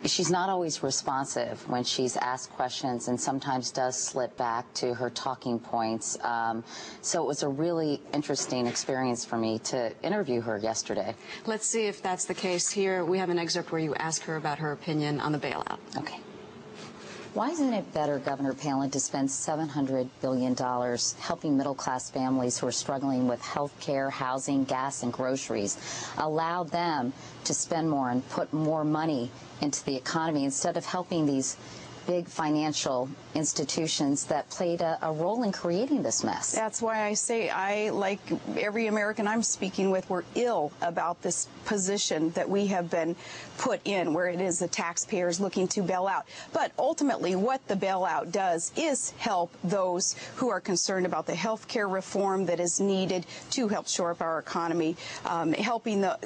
she's not always responsive when she's asked questions, and sometimes does slip back to her talking points. So it was a really interesting experience for me to interview her yesterday. Let's see if that's the case here. We have an excerpt where you ask her about her opinion on the bailout. Okay. Why isn't it better, Governor Palin, to spend $700 billion helping middle-class families who are struggling with health care, housing, gas, and groceries? Allow them to spend more and put more money into the economy instead of helping these big financial institutions that played a role in creating this mess. That's why I say I, like every American I'm speaking with, we're ill about this position that we have been put in, where it is the taxpayers looking to bail out. But ultimately, what the bailout does is help those who are concerned about the health care reform that is needed to help shore up our economy, helping the...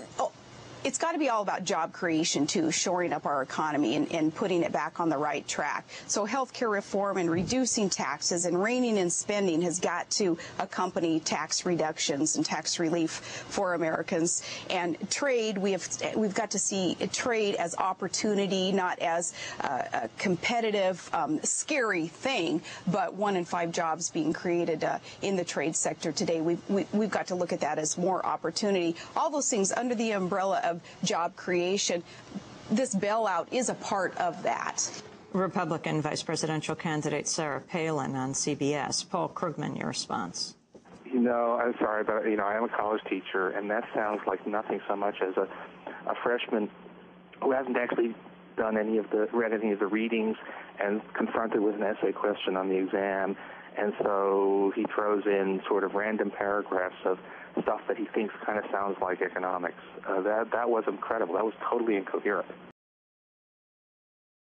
It's got to be all about job creation, too, shoring up our economy and putting it back on the right track. So health care reform and reducing taxes and reining in spending has got to accompany tax reductions and tax relief for Americans. And trade, we've got to see trade as opportunity, not as a competitive, scary thing, but 1 in 5 jobs being created in the trade sector today. We've got to look at that as more opportunity. All those things under the umbrella of job creation. This bailout is a part of that. Republican vice presidential candidate Sara Palin on CBS. Paul Krugman, your response. You know, I'm sorry, but, I am a college teacher, and that sounds like nothing so much as a freshman who hasn't actually read any of the readings and confronted with an essay question on the exam. And so he throws in sort of random paragraphs of stuff that he thinks kind of sounds like economics. That was incredible. That was totally incoherent.